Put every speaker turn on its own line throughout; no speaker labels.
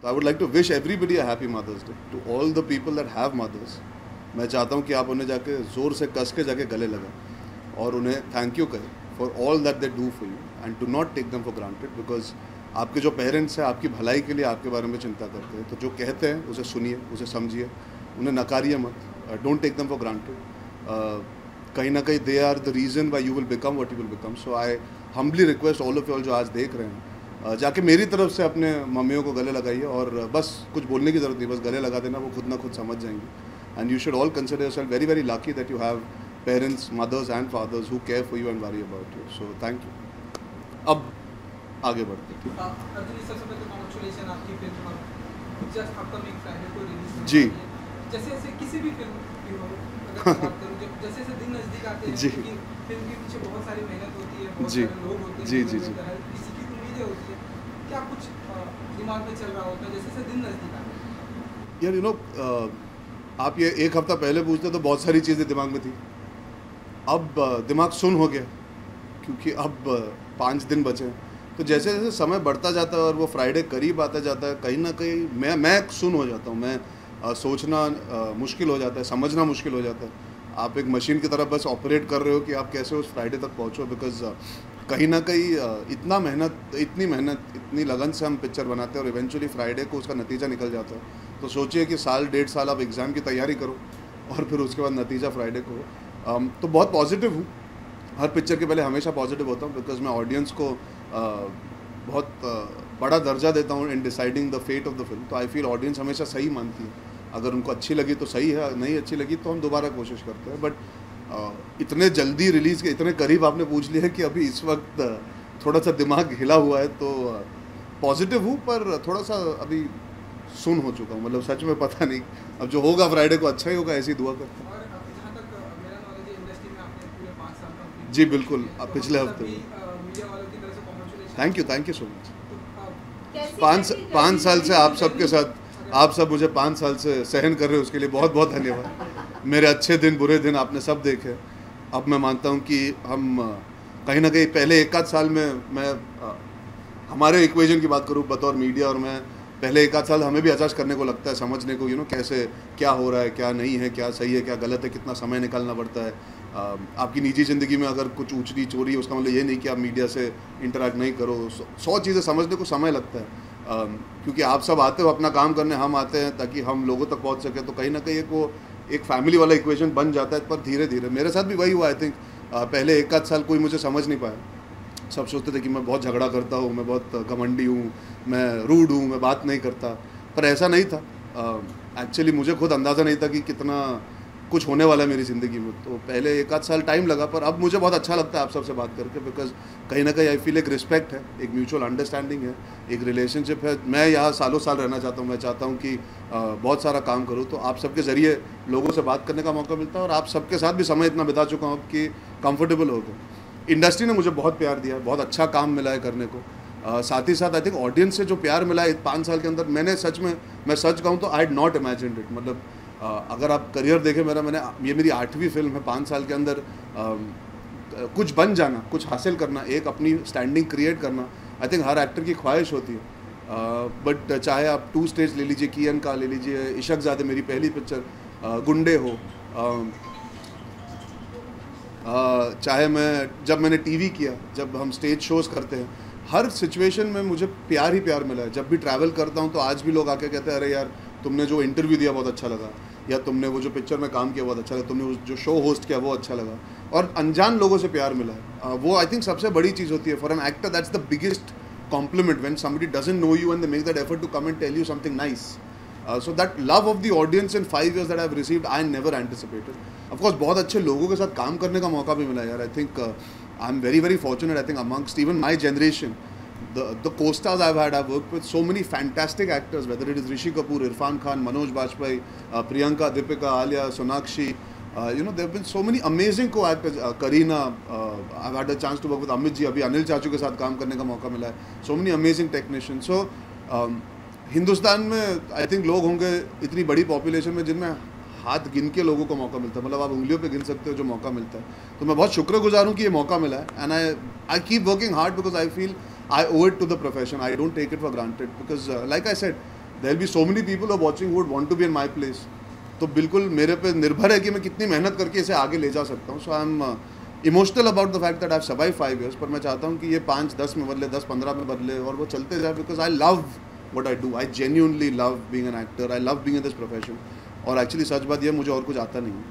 तो I would like to wish everybody a happy mother's day to all the people that have mothers. मैं चाहता हूँ कि आप उन्हें जाके ज़ोर से कस के जाके गले लगाएं और उन्हें थैंक यू करें for all that they do for you and to not take them for granted, because आपके जो पेरेंट्स हैं आपकी भलाई के लिए आपके बारे में चिंता करते हैं। तो जो कहते हैं उसे सुनिए, उसे समझिए, उन्हें नकारिए मत, don't take them for granted. कहीं ना कहीं they are the reason why you will become what you will become. So I humbly request all of you all जो आज देख रहे हैं, जाके मेरी तरफ से अपने मम्मियों को गले लगाइए और बस कुछ बोलने की ज़रूरत नहीं, बस गले लगा देना, वो खुद ना खुद समझ जाएंगे। And you should all consider yourself very very lucky that you have parents, mothers and fathers who care for you and worry about you. So thank you. अब आगे बढ़ते हैं।
अर्जुन जी, सबसे पहले कांग्रेचुलेशन, आपकी फिल्म जस्ट अपकमिंग फ्राइडे को release
जी।
जैसे जैसे किसी भी फिल्म की हो, अगर बात करूं, जैसे जैसे दिन नज़दीक आते हैं
जी।
कि फिल्म के पीछे बहुत सारी मेहनत होती है, बहुत
जी।
सारे लोग होते हैं,
जी, जी, जी।
किसी की उम्मीदें होती है, क्या कुछ दिमाग में चल रहा होता है जैसे जैसे दिन नज़दीक आते हैं?
यार यू नो, आप ये एक हफ़्ता पहले पूछते तो बहुत सारी चीज़ें दिमाग में थी। अब दिमाग सुन हो गया क्योंकि अब 5 दिन बचे हैं। तो जैसे जैसे समय बढ़ता जाता है और वो फ्राइडे करीब आता जाता है, कहीं ना कहीं मैं सुन हो जाता हूँ। मैं सोचना मुश्किल हो जाता है, समझना मुश्किल हो जाता है। आप एक मशीन की तरह बस ऑपरेट कर रहे हो कि आप कैसे उस फ्राइडे तक पहुँचो, बिकॉज कहीं ना कहीं इतनी मेहनत, इतनी लगन से हम पिक्चर बनाते हैं और इवेंचुअली फ्राइडे को उसका नतीजा निकल जाता है। तो सोचिए कि साल 1.5 साल आप एग्ज़ाम की तैयारी करो और फिर उसके बाद नतीजा फ्राइडे को हो। तो बहुत पॉजिटिव हूँ, हर पिक्चर के पहले हमेशा पॉजिटिव होता हूँ, बिकॉज मैं ऑडियंस को बहुत बड़ा दर्जा देता हूँ in deciding the fate of the film. तो आई फील ऑडियंस हमेशा सही मानती है। अगर उनको अच्छी लगी तो सही है, नहीं अच्छी लगी तो हम दोबारा कोशिश करते हैं। बट इतने जल्दी रिलीज़ के इतने करीब आपने पूछ लिया है कि अभी इस वक्त थोड़ा सा दिमाग हिला हुआ है। तो पॉजिटिव हूँ पर थोड़ा सा अभी सुन हो चुका हूँ, मतलब सच में पता नहीं। अब जो होगा फ्राइडे को अच्छा ही होगा, ऐसी दुआ करता हूँ।
और जहाँ तक मेरा नॉलेज है, इंडस्ट्री में आपने पूरे 5 साल का
जी बिल्कुल, अब पिछले हफ्ते में।
मीडिया वालों की तरफ से congratulation.
Thank you so much.
कैसी
5 साल से आप सबके साथ, आप सब मुझे 5 साल से सहन कर रहे हो, उसके लिए बहुत बहुत धन्यवाद। मेरे अच्छे दिन बुरे दिन आपने सब देखे। अब मैं मानता हूँ कि हम कहीं ना कहीं पहले 1 आध साल में मैं हमारे इक्वेशन की बात करूँ बतौर मीडिया, और मैं पहले 1 आध साल हमें भी अडजस्ट करने को लगता है, समझने को, कैसे क्या हो रहा है, क्या नहीं है, क्या सही है, क्या गलत है, कितना समय निकालना पड़ता है। आपकी निजी ज़िंदगी में अगर कुछ ऊँच नीच हो रही है उसका मतलब ये नहीं कि आप मीडिया से इंटरेक्ट नहीं करो। 100 चीज़ें समझने को समय लगता है, क्योंकि आप सब आते हो अपना काम करने, हम आते हैं ताकि हम लोगों तक पहुंच सके। तो कहीं ना कहीं एक फैमिली वाला इक्वेशन बन जाता है। पर धीरे धीरे मेरे साथ भी वही हुआ। आई थिंक पहले 1 आध साल कोई मुझे समझ नहीं पाया। सब सोचते थे कि मैं बहुत झगड़ा करता हूँ, मैं बहुत घमंडी हूँ, मैं रूड हूँ, मैं बात नहीं करता। पर ऐसा नहीं था। एक्चुअली मुझे खुद अंदाज़ा नहीं था कि कितना कुछ होने वाला है मेरी ज़िंदगी में। तो पहले 1 आध साल टाइम लगा, पर अब मुझे बहुत अच्छा लगता है आप सबसे बात करके, बिकॉज कहीं ना कहीं आई फील एक रिस्पेक्ट है, एक म्यूचुअल अंडरस्टैंडिंग है, एक रिलेशनशिप है। मैं यहाँ सालों साल रहना चाहता हूँ, मैं चाहता हूँ कि बहुत सारा काम करूँ। तो आप सबके ज़रिए लोगों से बात करने का मौका मिलता है और आप सबके साथ भी समय इतना बिता चुका हूँ अब कि कंफर्टेबल हो गए। इंडस्ट्री ने मुझे बहुत प्यार दिया है, बहुत अच्छा काम मिला है करने को। साथ ही साथ आई थिंक ऑडियंस से जो प्यार मिला है 5 साल के अंदर, मैं सच कहूँ तो I had not imagined it. मतलब अगर आप करियर देखें ये मेरी 8वीं फिल्म है। 5 साल के अंदर कुछ बन जाना, कुछ हासिल करना, एक अपनी स्टैंडिंग क्रिएट करना, आई थिंक हर एक्टर की ख्वाहिश होती है। बट चाहे आप 2 स्टेज ले लीजिए, कियन का ले लीजिए, इशक ज़ादे मेरी पहली पिक्चर, गुंडे हो, चाहे जब मैंने टीवी किया, जब हम स्टेज शोज़ करते हैं, हर सिचुएशन में मुझे प्यार ही प्यार मिला है। जब भी ट्रैवल करता हूँ तो आज भी लोग आके कहते हैं अरे यार तुमने जो इंटरव्यू दिया बहुत अच्छा लगा, या तुमने वो जो पिक्चर में काम किया बहुत अच्छा लगा, तुमने जो शो होस्ट किया वो अच्छा लगा। और अनजान लोगों से प्यार मिला है, वो आई थिंक सबसे बड़ी चीज़ होती है for an actor. That's the biggest compliment when somebody doesn't know you and they make that effort to come and tell you something nice. So that love of the audience in 5 years that I've received, I never anticipated. Of course, बहुत अच्छे लोगों के साथ काम करने का मौका भी मिला यार। I think I'm very very fortunate. I think amongst even my generation, the co-stars I've worked with so many fantastic actors, whether it is Rishi Kapoor, Irfan Khan, Manoj Bajpayee, Priyanka, Deepika, Alia, Sonakshi. There have been so many amazing co-actors. Kareena, I've had a chance to work with Amit ji. अभी अनिल चाचू के साथ काम करने का मौका मिला है. So many amazing technicians. So Hindustan में आई थिंक लोग होंगे इतनी बड़ी पॉपुलेशन में जिनमें हाथ गिन के लोगों को मौका मिलता है, मतलब आप उंगलियों पे गिन सकते हो जो मौका मिलता है। तो मैं बहुत शुक्रगुजार हूँ कि ये मौका मिला है। And I keep working hard because I feel I owe it to the profession. I don't take it for granted because like I said, there will be so many people are watching would want to be in my place. तो बिल्कुल मेरे पे निर्भर है कि मैं कितनी मेहनत करके इसे आगे ले जा सकता हूँ. So I am emotional about the fact that I have survive 5 years. पर मैं चाहता हूँ कि ये 5-10 में बदले, 10-15 में बदले और वो चलते जाए, because I love what I do. I genuinely love being an actor. I love being in this profession. और एक्चुअली सच बात ये, मुझे और कुछ आता नहीं है,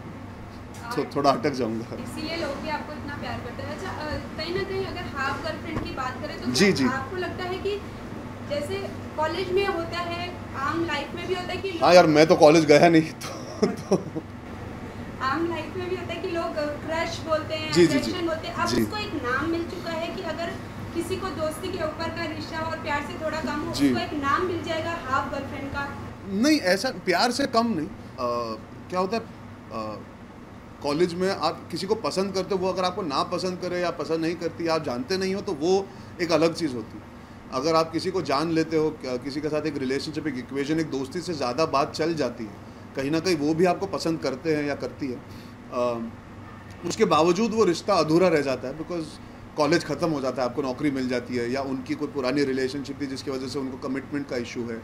तो थोड़ा अटक जाऊँगा.
इसीलिए लोग भी आपको इतना प्यार करते हैं. अच्छा, कहीं ना कहीं अगर हाफ गर्लफ्रेंड की बात करें तो
जी, जी.
आपको लगता है कि जैसे कॉलेज में होता है, आम लाइफ में भी होता है कि
हाँ यार, मैं तो कॉलेज गया नहीं तो
आम लाइफ में भी होता है कि लोग क्रश बोलते हैं,
जी, जी, जी.
अट्रैक्शन बोलते हैं. अब
जी.
उसको एक नाम मिल चुका है कि अगर किसी को दोस्ती के ऊपर का रिश्ता और प्यार से थोड़ा कम हो,
जी.
उसको एक नाम मिल जाएगा हाफ गर्लफ्रेंड का.
नहीं, ऐसा प्यार से कम नहीं. क्या होता है, कॉलेज में आप किसी को पसंद करते हो, वो अगर आपको ना पसंद करे या पसंद नहीं करती, आप जानते नहीं हो, तो वो एक अलग चीज़ होती है. अगर आप किसी को जान लेते हो, किसी के साथ एक रिलेशनशिप, एक इक्वेशन, एक दोस्ती से ज़्यादा बात चल जाती है, कहीं ना कहीं वो भी आपको पसंद करते हैं या करती है, उसके बावजूद वो रिश्ता अधूरा रह जाता है, बिकॉज कॉलेज ख़त्म हो जाता है, आपको नौकरी मिल जाती है, या उनकी कोई पुरानी रिलेशनशिप थी जिसकी वजह से उनको कमिटमेंट का इशू है,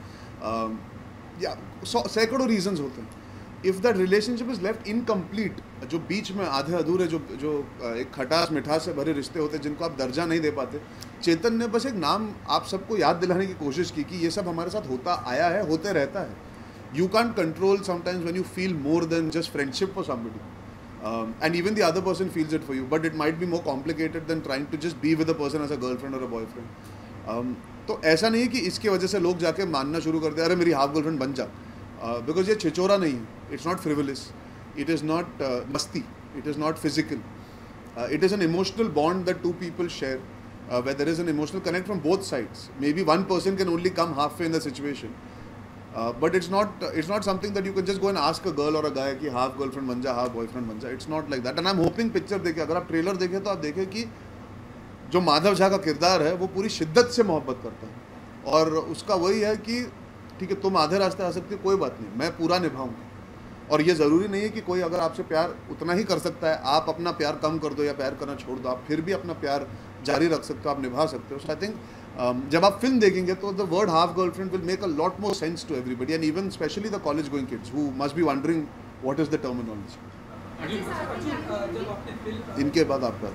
या सैकड़ों रीजंस होते हैं. If that relationship is left incomplete, जो बीच में आधे अधूरे, जो एक खटास मिठास से भरे रिश्ते होते हैं जिनको आप दर्जा नहीं दे पाते, चेतन ने बस एक नाम आप सबको याद दिलाने की कोशिश की कि ये सब हमारे साथ होता आया है, होते रहता है. You can't control sometimes when you feel more than just friendship for somebody, and even the other person feels it for you, but it might be more complicated than trying to just be with a person as a girlfriend or a boyfriend. तो ऐसा नहीं है कि इसकी वजह से लोग जाके मानना शुरू कर दे, अरे मेरी हाफ गर्लफ्रेंड बन जा, बिकॉज ये छिचोरा नहीं है. It's not frivolous, it is not मस्ती, it is not physical, it is an emotional bond that 2 people share, where there is an emotional connect from both sides. Maybe one person can only come halfway in the situation. But it's not something that you can just go and ask a girl or a guy कि half girlfriend बन जा, half boyfriend बन जा. It's not like that. And I am hoping picture देखे, अगर आप trailer देखें तो आप देखें कि जो माधव झा का किरदार है वो पूरी शिद्दत से मोहब्बत करता है, और उसका वही है कि ठीक है, तुम आधे रास्ते आ सकते हो, कोई बात नहीं, मैं पूरा निभाऊंगा. और ये ज़रूरी नहीं है कि कोई अगर आपसे प्यार उतना ही कर सकता है, आप अपना प्यार कम कर दो या प्यार करना छोड़ दो, आप फिर भी अपना प्यार जारी रख सकते हो, आप निभा सकते हो. सो आई थिंक जब आप फिल्म देखेंगे तो the word half girlfriend will make a lot more sense to everybody, and even specially the college going kids who must be wondering what is the terminology.
जब आपने फिल्म
इनके बाद आपका,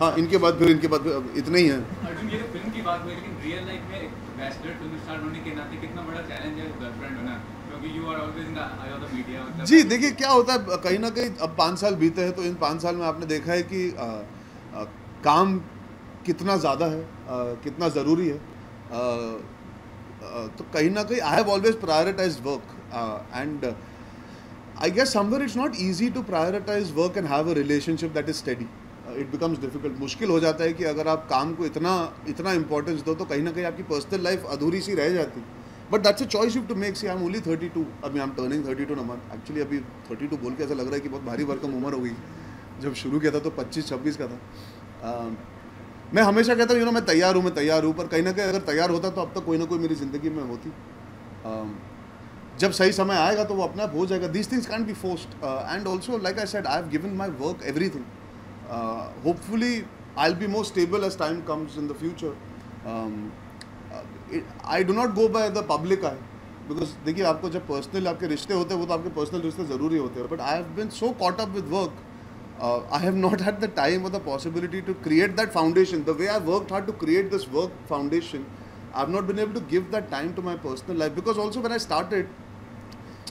हाँ, इनके बाद फिर इतने ही हैं.
अर्जुन, ये फिल्म की बात हुई, लेकिन रियल लाइफ में एक बैचलर फिल्म स्टार होने के नाते कितना बड़ा चैलेंज है गर्लफ्रेंड होना, क्योंकि you are always in the eye of the media.
जी देखिए, क्या होता है, कहीं ना कहीं अब 5 साल बीते हैं, तो इन 5 साल में आपने देखा है कि काम कितना ज़्यादा है, कितना ज़रूरी है. तो कहीं ना कहीं I have always prioritised work, and I guess somewhere it's not easy to prioritise work and have a relationship that is steady. It becomes difficult. मुश्किल हो जाता है कि अगर आप काम को इतना इंपॉर्टेंस दो, तो कहीं ना कहीं आपकी पर्सनल लाइफ अधूरी सी रह जाती. But that's a choice you to make. See I am only 32, अभी I am turning 32 in a month. Actually अभी 32 बोल के ऐसा लग रहा है कि बहुत भारी भरकम उम्र हो गई. जब शुरू किया था तो 25-26 का था. मैं हमेशा कहता हूँ मैं तैयार हूँ, पर कहीं ना कहीं अगर तैयार होता तो अब तक कोई ना कोई मेरी ज़िंदगी में होती. जब सही समय आएगा तो वो अपने आप हो जाएगा. These things can be forced, and also like I said, I have given my work everything. Hopefully I will be more stable as time comes in the future. I do not go by the public eye, because देखिए, आपको जब personal आपके रिश्ते होते हैं वो तो आपके पर्सनल रिश्ते ज़रूरी होते हैं, but I have been so caught up with work. I have not had the time or the possibility to create that foundation. The way I worked hard to create this work foundation, I have not been able to give that time to my personal life. Because also when I started,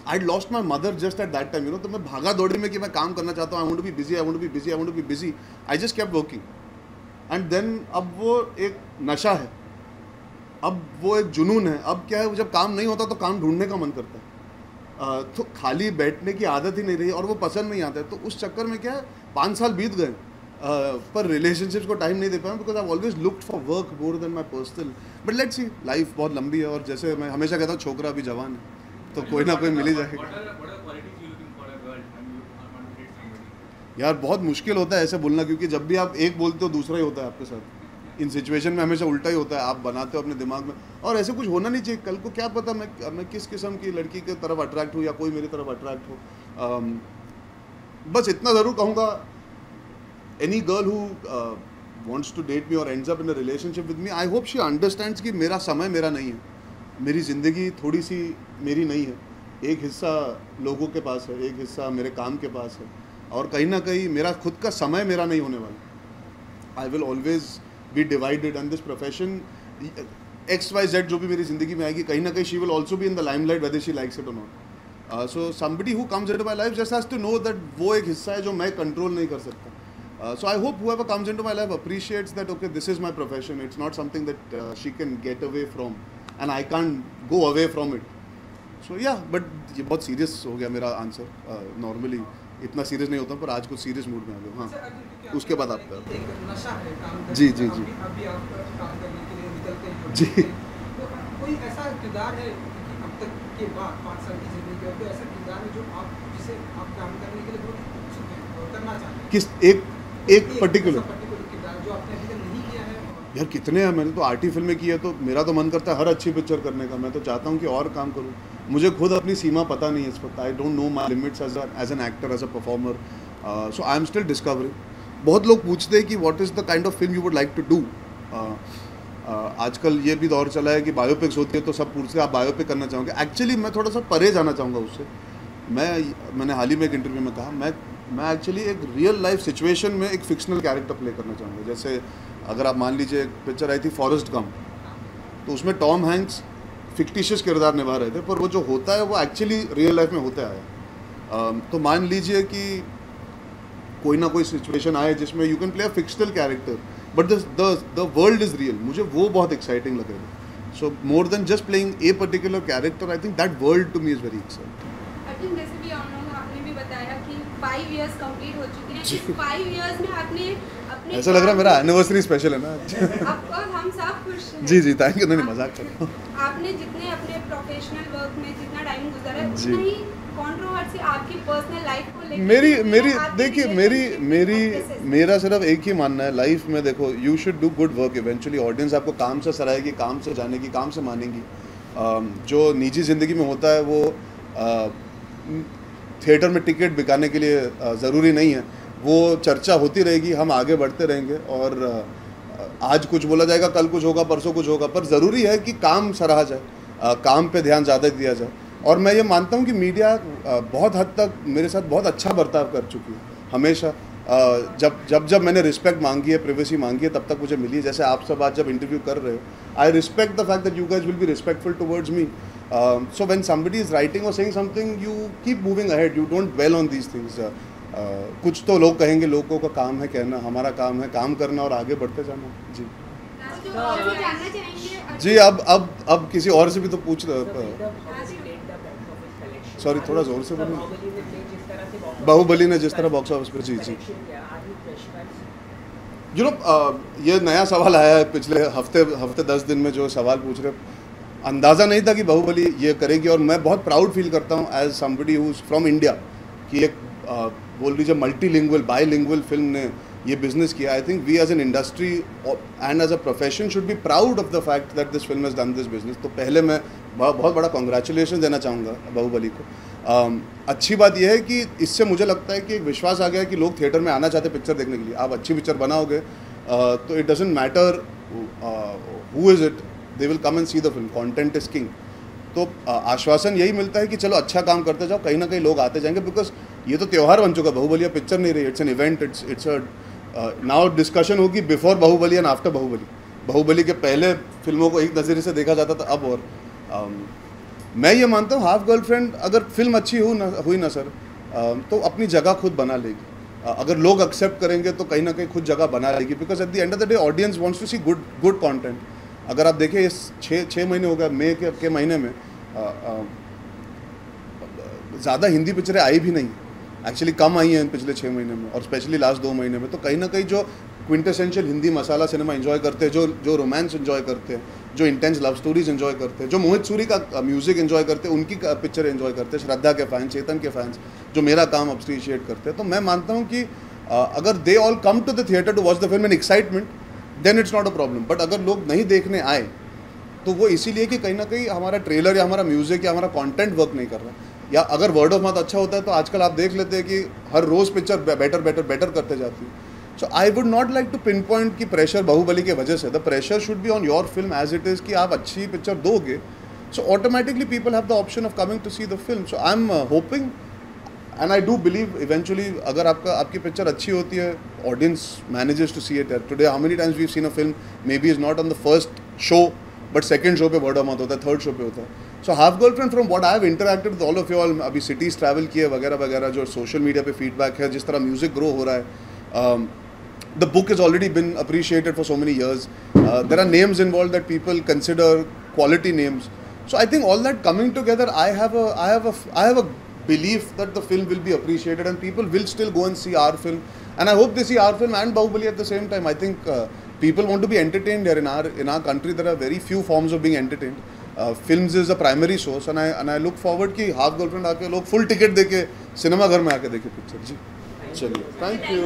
I had lost my mother just at that time. तो मैं भागा दौड़ी में कि मैं काम करना चाहता हूँ, I want to be busy, I want to be busy, I want to be busy. I just kept working. And then अब वो एक नशा है, अब वो एक जुनून है. अब क्या है, जब काम नहीं होता तो काम ढूंढने का मन करता है. तो खाली बैठने की आदत ही नहीं रही, और वो पसंद नहीं आता है. तो उस चक्कर में क्या है, 5 साल बीत गए, पर रिलेशनशिप्स को टाइम नहीं दे पाया, because I always looked for work more than my personal. But let's see, life बहुत लंबी है, और जैसे मैं हमेशा कहता हूँ, छोकरा अभी जवान है, तो कोई ना कोई मिल ही जाएगा. यार बहुत मुश्किल होता है ऐसे बोलना, क्योंकि जब भी आप एक बोलते हो दूसरा ही होता है आपके साथ. इन सिचुएशन में हमेशा उल्टा ही होता है, आप बनाते हो अपने दिमाग में, और ऐसे कुछ होना नहीं चाहिए. कल को क्या पता मैं किस किस्म की लड़की की तरफ अट्रैक्ट हूँ या कोई मेरी तरफ अट्रैक्ट हो. बस इतना ज़रूर कहूँगा, any girl who wants to date me or ends up in a relationship with me, I hope she understands कि मेरा समय मेरा नहीं है. मेरी ज़िंदगी थोड़ी सी मेरी नहीं है, एक हिस्सा लोगों के पास है, एक हिस्सा मेरे काम के पास है, और कहीं ना कहीं मेरा खुद का समय मेरा नहीं होने वाला। I will always be divided and this profession XYZ जो भी मेरी ज़िंदगी में आएगी, कहीं ना कहीं she will also be in the limelight whether she likes it or not. So somebody who comes into my life just has to know that वो एक हिस्सा है जो मैं कंट्रोल नहीं कर सकता। So I hope whoever comes into my life appreciates that, okay, this is my profession. It's not something that she can get away from, and I can't go away from it. So yeah, but ये बहुत serious हो गया मेरा answer. Normally इतना serious नहीं होता, पर आज कुछ serious mood में आ गया। हाँ, उसके बाद आप
एक नशा है काम करने
जी
का,
जी जी
अभी आप काम करने के लिए निकलते हैं
जी।
तो कोई ऐसा किरदार है कि अब तक के बाद 5 साल की जिंदगी में कोई ऐसा किरदार है जो आप जिसे आप काम करने के लिए बहुत उत्सुक हैं और करना चाहते हैं?
किस एक पर्टिकुलर
किरदार जो आपने अभी तक नहीं किया है?
यार कितने हैं, मैंने तो आर्टी फिल्में की है, तो मेरा तो मन करता है हर अच्छी पिक्चर करने का। मैं तो चाहता हूँ कि और काम करूँ। मुझे खुद अपनी सीमा पता नहीं है इस वक्त। I don't know my limits as an actor, as a performer. So I am still discovering. बहुत लोग पूछते हैं कि what is the kind of film you would like to do. आजकल ये भी दौर चला है कि बायोपिक्स होती है तो सब पूछते हैं आप बायोपिक करना चाहोगे। एक्चुअली मैं थोड़ा सा परे जाना चाहूँगा उससे। मैंने हाल ही में एक इंटरव्यू में कहा, मैं एक्चुअली एक रियल लाइफ सिचुएशन में एक फिक्शनल कैरेक्टर प्ले करना चाहूँगा। जैसे अगर आप मान लीजिए एक पिक्चर आई थी फॉरेस्ट गंप, तो उसमें टॉम हैंक्स फिक्टिशियस किरदार निभा रहे थे, पर वो जो होता है वो एक्चुअली रियल लाइफ में होता है। तो मान लीजिए कि कोई ना कोई सिचुएशन आए जिसमें you can play a fictional character but the world is real. मुझे वो बहुत एक्साइटिंग लगेगा। So more than just playing a particular character, I think that world to me is very exciting.
Arjun, जैसे भी आपने भी बताया कि 5 इयर्स कंप्लीट हो चुके हैं। इस 5 इयर्स में आपने अपने
ऐसा लग रहा है मेरा एनिवर्सरी स्पेशल है ना।
ऑफकोर्स हम सब खुश हैं।
जी जी, थैंक यू। नहीं मजाक कर रहा हूँ।
आपने जितने अपने प्रोफेशनल वर्क में जितना टाइम गुजारा है,
जी।
उतना ही कंट्रोवर्सी आपकी पर्सनल लाइफ को लेकर
मेरी
आपके
देखिए
relationship में
मेरा सिर्फ एक ही मानना है लाइफ में। देखो, you should do good work. Eventually audience आपको काम से सराहेगी, काम से जानेगी, काम से मानेगी। जो निजी ज़िंदगी में होता है वो थिएटर में टिकट बिकाने के लिए ज़रूरी नहीं है। वो चर्चा होती रहेगी, हम आगे बढ़ते रहेंगे, और आज कुछ बोला जाएगा, कल कुछ होगा, परसों कुछ होगा, पर ज़रूरी है कि काम सराहा जाए, काम पे ध्यान ज़्यादा दिया जाए। और मैं ये मानता हूँ कि मीडिया बहुत हद तक मेरे साथ बहुत अच्छा बर्ताव कर चुकी है हमेशा। जब मैंने रिस्पेक्ट मांगी है, प्रिवेसी मांगी है, तब तक मुझे मिली है। जैसे आप सब आज जब इंटरव्यू कर रहे हो, I respect the fact that you guys will be respectful towards me. So when somebody is writing or saying something, you keep moving ahead, you don't dwell on these things. कुछ तो लोग कहेंगे, लोगों का काम है कहना, हमारा काम है काम करना और आगे बढ़ते जाना। जी
जानना चाहेंगे
जी। अब किसी और से भी तो पूछ सॉरी, थोड़ा जोर से बोलिए। बाहुबली ने जिस तरह बॉक्स ऑफिस पर, जी जी, यू नो, ये नया सवाल आया है पिछले हफ्ते 10 दिन में जो सवाल पूछ रहे, अंदाज़ा नहीं था कि बाहुबली ये करेगी। और मैं बहुत प्राउड फील करता हूँ as somebody who is from India कि एक बोल लीजिए मल्टीलिंगुअल, बाईलिंगुअल फिल्म ने ये बिजनेस किया। I think we as an industry and as a profession should be proud of the fact that this film has done this business. तो पहले मैं बहुत बड़ा कॉन्ग्रेचुलेशन देना चाहूँगा बाहुबली को। अच्छी बात यह है कि इससे मुझे लगता है कि एक विश्वास आ गया है कि लोग थिएटर में आना चाहते पिक्चर देखने के लिए। आप अच्छी पिक्चर बनाओगे तो it doesn't matter who is it, they will come and see the film. Content is king. तो आश्वासन यही मिलता है कि चलो अच्छा काम करते जाओ, कहीं ना कहीं लोग आते जाएंगे। बिकॉज ये तो त्यौहार बन चुका है, बाहुबली पिक्चर नहीं रही, it's an event, it's a now discussion होगी before Baahubali and after Baahubali. Baahubali के पहले फिल्मों को एक नज़रिए से देखा जाता था, अब और मैं ये मानता हूँ हाफ गर्लफ्रेंड अगर फिल्म अच्छी हुई ना सर, तो अपनी जगह खुद बना लेगी। अगर लोग एक्सेप्ट करेंगे तो कहीं ना कहीं खुद जगह बना लेगी। Because at the end of the day audience wants to see good content. अगर आप देखें इस 6 महीने हो गए, मई के महीने में ज़्यादा हिंदी पिक्चरें आई भी नहीं, एक्चुअली कम आई हैं पिछले 6 महीने में, और स्पेशली लास्ट 2 महीने में। तो कहीं ना कहीं जो क्विंटेसेंशियल हिंदी मसाला सिनेमा एंजॉय करते हैं, जो रोमांस एंजॉय करते हैं, जो इंटेंस लव स्टोरीज एंजॉय करते हैं, जो मोहित सूरी का म्यूजिक एंजॉय करते हैं, उनकी पिक्चर एंजॉय करते हैं, श्रद्धा के फैंस, चेतन के फैंस जो मेरा काम अप्रिशिएट करते हैं। तो मैं मानता हूँ कि अगर they all come to the theatre to watch the film in excitement, then it's not a problem. But अगर लोग नहीं देखने आए तो वो इसीलिए कि कहीं ना कहीं हमारा ट्रेलर या हमारा म्यूजिक या हमारा कंटेंट वर्क नहीं कर रहा, या अगर वर्ड ऑफ माउथ अच्छा होता है तो आजकल आप देख लेते हैं कि हर रोज़ पिक्चर बेटर करते जाती है। So I would not like to pinpoint की प्रेशर बाहुबली की वजह से। The pressure should be on your film as it is कि आप अच्छी पिक्चर दोगे So automatically people have the option of coming to see the film. So I'm hoping and I do believe eventually अगर आपकी picture अच्छी होती है, audience manages to see it. Today how many times we've seen a film maybe is not on the first show but second show पे word of mouth होता है, third show पे होता है. So Half Girlfriend, from what I have interacted with all of you all, अभी cities travel किए वगैरह वगैरह, जो social media पे feedback है, जिस तरह music grow हो रहा है, the book has already been appreciated for so many years. There are names involved that people consider quality names. So I think all that coming together, I have a belief that the film will be appreciated and people will still go and see our film. And I hope they see our film and Bahubali at the same time. I think people want to be entertained here in our country. There are very few forms of being entertained. Films is a primary source, and I look forward कि Half Girlfriend आके लोग full ticket देके cinema घर में आके देखे picture. जी, चलिए, thank you.